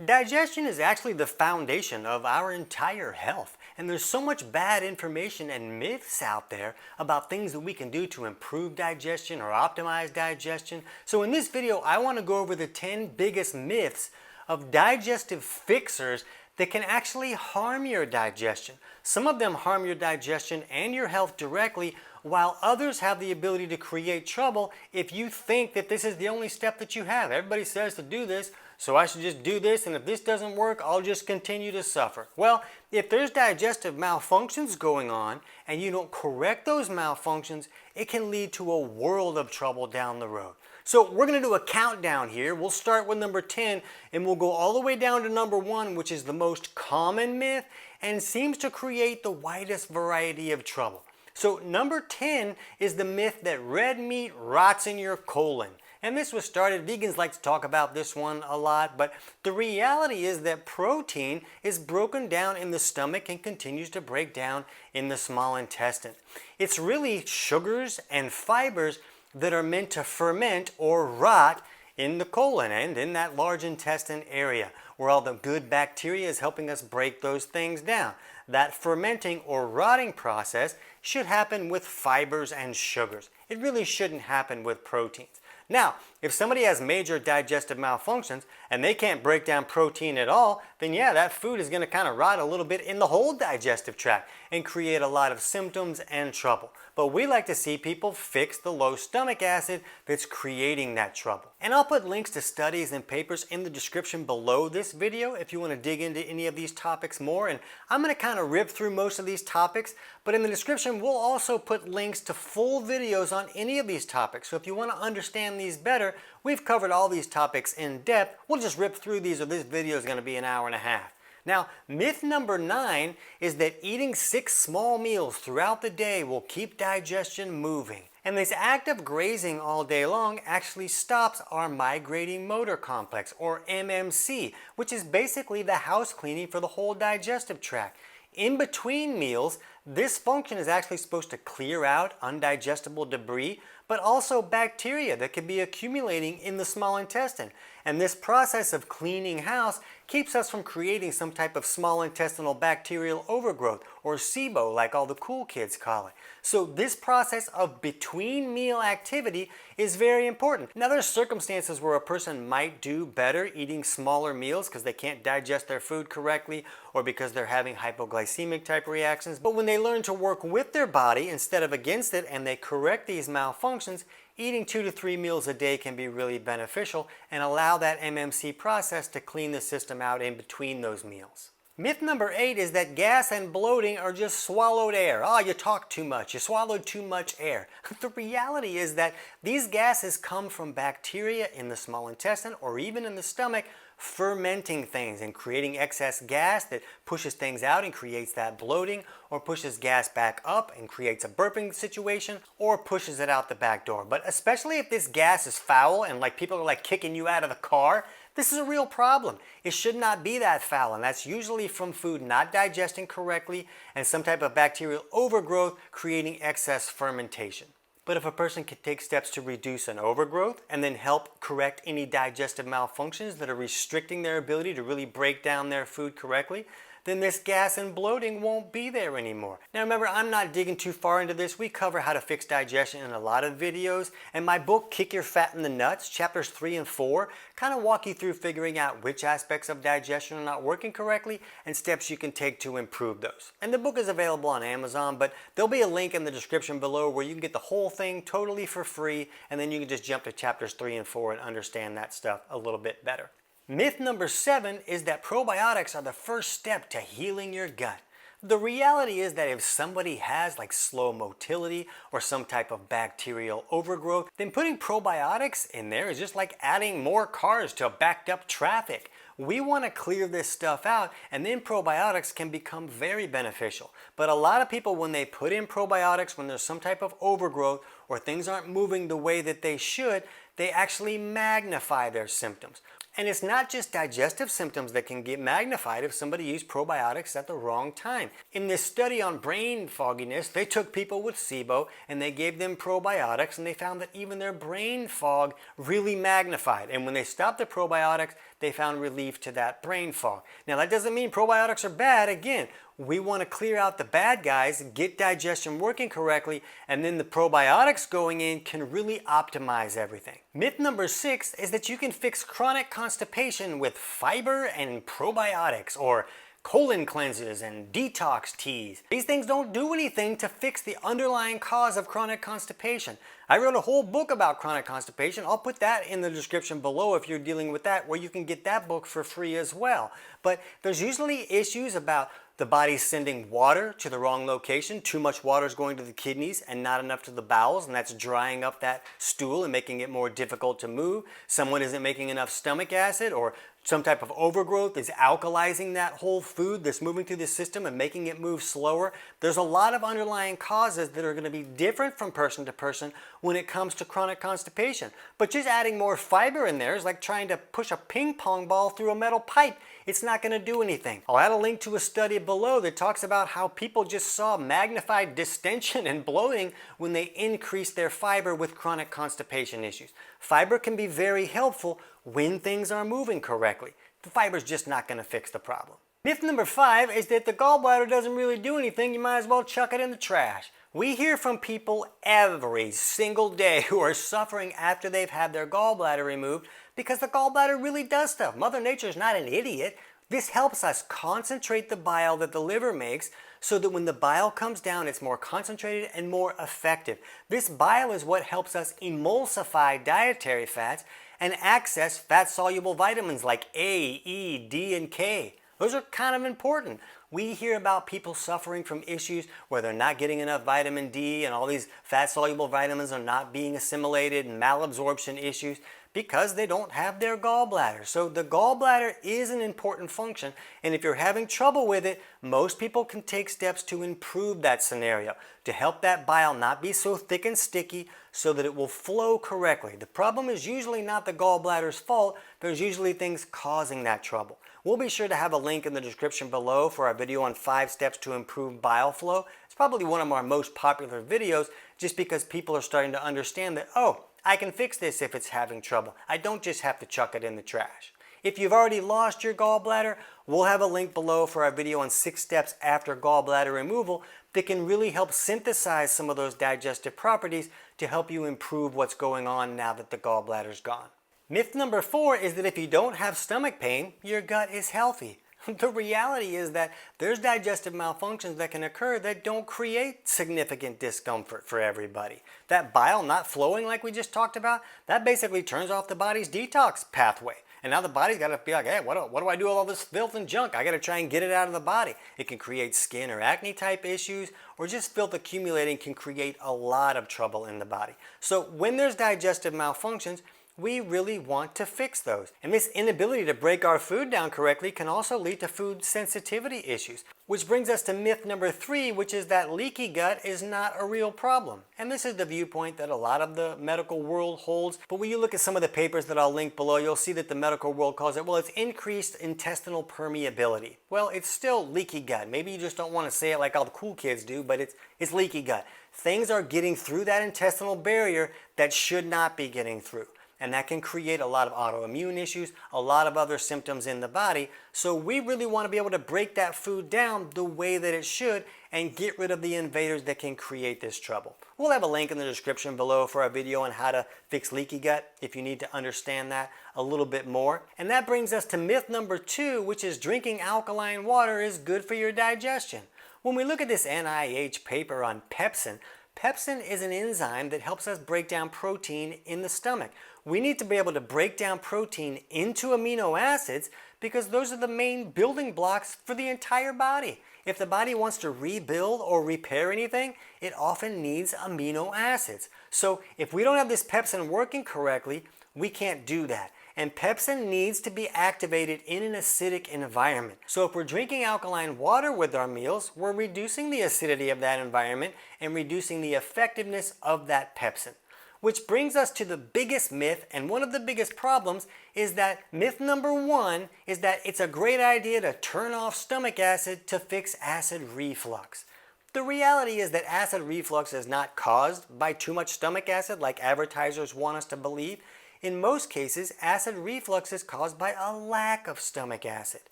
Digestion is actually the foundation of our entire health, and there's so much bad information and myths out there about things that we can do to improve digestion or optimize digestion. So in this video, I want to go over the 10 biggest myths of digestive fixers that can actually harm your digestion. Some of them harm your digestion and your health directly, while others have the ability to create trouble if you think that this is the only step that you have. Everybody says to do this, so I should just do this, and if this doesn't work, I'll just continue to suffer. Well, if there's digestive malfunctions going on and you don't correct those malfunctions, it can lead to a world of trouble down the road. So we're going to do a countdown here. We'll start with number 10 and we'll go all the way down to number 1, which is the most common myth and seems to create the widest variety of trouble. So number 10 is the myth that red meat rots in your colon. And this was started, vegans like to talk about this one a lot, but the reality is that protein is broken down in the stomach and continues to break down in the small intestine. It's really sugars and fibers that are meant to ferment or rot in the colon and in that large intestine area, where all the good bacteria is helping us break those things down. That fermenting or rotting process should happen with fibers and sugars. It really shouldn't happen with proteins. Now, if somebody has major digestive malfunctions and they can't break down protein at all, then yeah, that food is going to kind of rot a little bit in the whole digestive tract and create a lot of symptoms and trouble. But we like to see people fix the low stomach acid that's creating that trouble. And I'll put links to studies and papers in the description below this video if you want to dig into any of these topics more. And I'm going to kind of rip through most of these topics, but in the description we'll also put links to full videos on any of these topics. So if you want to understand these better, we've covered all these topics in depth. We'll just rip through these, or this video is going to be an hour and a half. Now, myth number 9 is that eating 6 small meals throughout the day will keep digestion moving. And this act of grazing all day long actually stops our migrating motor complex, or MMC, which is basically the house cleaning for the whole digestive tract. In between meals, this function is actually supposed to clear out undigestible debris, but also bacteria that could be accumulating in the small intestine. And this process of cleaning house keeps us from creating some type of small intestinal bacterial overgrowth, or SIBO like all the cool kids call it. So this process of between meal activity is very important. Now there's circumstances where a person might do better eating smaller meals because they can't digest their food correctly or because they're having hypoglycemic type reactions. But when they learn to work with their body instead of against it and they correct these malfunctions, eating 2 to 3 meals a day can be really beneficial and allow that MMC process to clean the system out in between those meals. Myth number 8 is that gas and bloating are just swallowed air. Oh, you talk too much. You swallowed too much air. The reality is that these gases come from bacteria in the small intestine or even in the stomach fermenting things and creating excess gas that pushes things out and creates that bloating, or pushes gas back up and creates a burping situation, or pushes it out the back door. But especially if this gas is foul and like people are like kicking you out of the car, this is a real problem. It should not be that foul, and that's usually from food not digesting correctly and some type of bacterial overgrowth creating excess fermentation. But if a person can take steps to reduce an overgrowth and then help correct any digestive malfunctions that are restricting their ability to really break down their food correctly, then this gas and bloating won't be there anymore. Now remember, I'm not digging too far into this. We cover how to fix digestion in a lot of videos, and my book, Kick Your Fat in the Nuts, chapters 3 and 4, kind of walk you through figuring out which aspects of digestion are not working correctly and steps you can take to improve those. And the book is available on Amazon, but there'll be a link in the description below where you can get the whole thing totally for free, and then you can just jump to chapters 3 and 4 and understand that stuff a little bit better. Myth number 7 is that probiotics are the first step to healing your gut. The reality is that if somebody has like slow motility or some type of bacterial overgrowth, then putting probiotics in there is just like adding more cars to backed up traffic. We want to clear this stuff out, and then probiotics can become very beneficial. But a lot of people, when they put in probiotics, when there's some type of overgrowth or things aren't moving the way that they should, they actually magnify their symptoms. And it's not just digestive symptoms that can get magnified if somebody used probiotics at the wrong time. In this study on brain fogginess, they took people with SIBO and they gave them probiotics, and they found that even their brain fog really magnified. And when they stopped the probiotics, they found relief to that brain fog. Now, that doesn't mean probiotics are bad. Again, we want to clear out the bad guys, get digestion working correctly, and then the probiotics going in can really optimize everything. Myth number 6 is that you can fix chronic constipation with fiber and probiotics, or colon cleanses and detox teas. These things don't do anything to fix the underlying cause of chronic constipation. I wrote a whole book about chronic constipation. I'll put that in the description below if you're dealing with that, where you can get that book for free as well. But there's usually issues about the body sending water to the wrong location. Too much water is going to the kidneys and not enough to the bowels, and that's drying up that stool and making it more difficult to move. Someone isn't making enough stomach acid, or some type of overgrowth is alkalizing that whole food that's moving through the system and making it move slower. There's a lot of underlying causes that are going to be different from person to person when it comes to chronic constipation. But just adding more fiber in there is like trying to push a ping pong ball through a metal pipe. It's not going to do anything. I'll add a link to a study below that talks about how people just saw magnified distension and bloating when they increased their fiber with chronic constipation issues. Fiber can be very helpful when things are moving correctly. The fiber is just not going to fix the problem. Myth number 5 is that the gallbladder doesn't really do anything. You might as well chuck it in the trash. We hear from people every single day who are suffering after they've had their gallbladder removed because the gallbladder really does stuff. Mother Nature's not an idiot. This helps us concentrate the bile that the liver makes so that when the bile comes down, it's more concentrated and more effective. This bile is what helps us emulsify dietary fats and access fat-soluble vitamins like A, E, D, and K. Those are kind of important. We hear about people suffering from issues where they're not getting enough vitamin D and all these fat-soluble vitamins are not being assimilated, and malabsorption issues because they don't have their gallbladder. So the gallbladder is an important function, and if you're having trouble with it, most people can take steps to improve that scenario, to help that bile not be so thick and sticky so that it will flow correctly. The problem is usually not the gallbladder's fault. There's usually things causing that trouble. We'll be sure to have a link in the description below for our video on 5 steps to improve bile flow. It's probably one of our most popular videos just because people are starting to understand that, oh, I can fix this if it's having trouble. I don't just have to chuck it in the trash. If you've already lost your gallbladder, we'll have a link below for our video on 6 steps after gallbladder removal that can really help synthesize some of those digestive properties to help you improve what's going on now that the gallbladder's gone. Myth number 4 is that if you don't have stomach pain, your gut is healthy. The reality is that there's digestive malfunctions that can occur that don't create significant discomfort for everybody. That bile not flowing like we just talked about, that basically turns off the body's detox pathway. And now the body's got to be like, hey, what do I do with all this filth and junk? I got to try and get it out of the body. It can create skin or acne type issues, or just filth accumulating can create a lot of trouble in the body. So when there's digestive malfunctions, we really want to fix those. And this inability to break our food down correctly can also lead to food sensitivity issues. Which brings us to myth number 3, which is that leaky gut is not a real problem. And this is the viewpoint that a lot of the medical world holds. But when you look at some of the papers that I'll link below, you'll see that the medical world calls it, well, it's increased intestinal permeability. Well, it's still leaky gut. Maybe you just don't want to say it like all the cool kids do, but it's leaky gut. Things are getting through that intestinal barrier that should not be getting through. And that can create a lot of autoimmune issues, a lot of other symptoms in the body. So we really want to be able to break that food down the way that it should and get rid of the invaders that can create this trouble. We'll have a link in the description below for our video on how to fix leaky gut if you need to understand that a little bit more. And that brings us to myth number 2, which is drinking alkaline water is good for your digestion. When we look at this NIH paper on pepsin, pepsin is an enzyme that helps us break down protein in the stomach. We need to be able to break down protein into amino acids because those are the main building blocks for the entire body. If the body wants to rebuild or repair anything, it often needs amino acids. So if we don't have this pepsin working correctly, we can't do that. And pepsin needs to be activated in an acidic environment. So if we're drinking alkaline water with our meals, we're reducing the acidity of that environment and reducing the effectiveness of that pepsin. Which brings us to the biggest myth, and one of the biggest problems is that myth number 1 is that it's a great idea to turn off stomach acid to fix acid reflux. The reality is that acid reflux is not caused by too much stomach acid like advertisers want us to believe. In most cases, acid reflux is caused by a lack of stomach acid.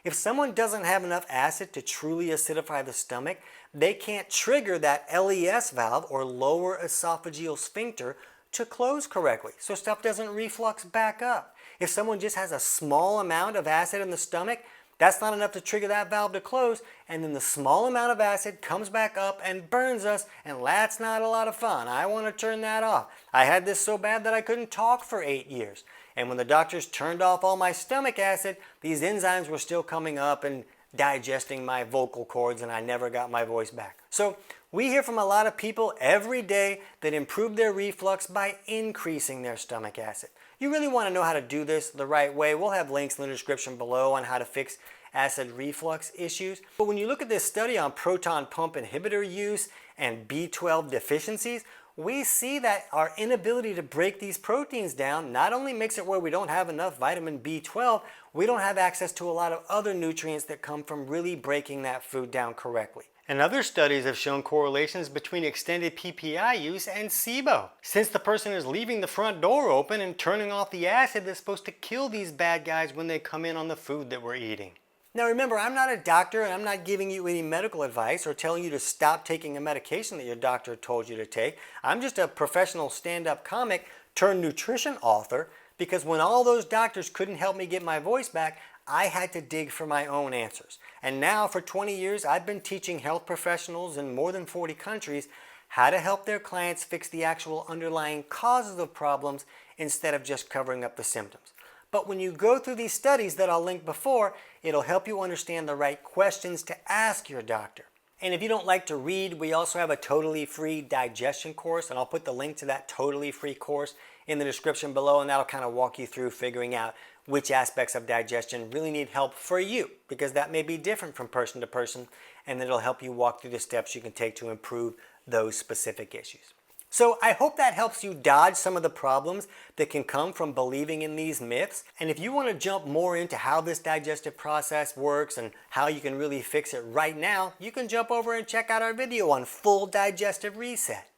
If someone doesn't have enough acid to truly acidify the stomach, they can't trigger that LES valve, or lower esophageal sphincter, to close correctly, so stuff doesn't reflux back up. If someone just has a small amount of acid in the stomach, that's not enough to trigger that valve to close, and then the small amount of acid comes back up and burns us, and that's not a lot of fun. I want to turn that off. I had this so bad that I couldn't talk for 8 years. And when the doctors turned off all my stomach acid, these enzymes were still coming up and digesting my vocal cords, and I never got my voice back. So we hear from a lot of people every day that improve their reflux by increasing their stomach acid. You really want to know how to do this the right way. We'll have links in the description below on how to fix acid reflux issues. But when you look at this study on proton pump inhibitor use and B12 deficiencies, we see that our inability to break these proteins down not only makes it where we don't have enough vitamin B12, we don't have access to a lot of other nutrients that come from really breaking that food down correctly. And other studies have shown correlations between extended PPI use and SIBO, since the person is leaving the front door open and turning off the acid that's supposed to kill these bad guys when they come in on the food that we're eating. Now remember, I'm not a doctor, and I'm not giving you any medical advice or telling you to stop taking a medication that your doctor told you to take. I'm just a professional stand-up comic turned nutrition author, because when all those doctors couldn't help me get my voice back, I had to dig for my own answers. And now for 20 years, I've been teaching health professionals in more than 40 countries how to help their clients fix the actual underlying causes of problems instead of just covering up the symptoms. But when you go through these studies that I'll link before, it'll help you understand the right questions to ask your doctor. And if you don't like to read, we also have a totally free digestion course, and I'll put the link to that totally free course in the description below, and that'll kind of walk you through figuring out which aspects of digestion really need help for you, because that may be different from person to person, and it'll help you walk through the steps you can take to improve those specific issues. So I hope that helps you dodge some of the problems that can come from believing in these myths. And if you want to jump more into how this digestive process works and how you can really fix it right now, you can jump over and check out our video on full digestive reset.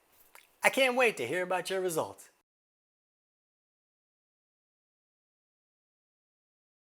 I can't wait to hear about your results.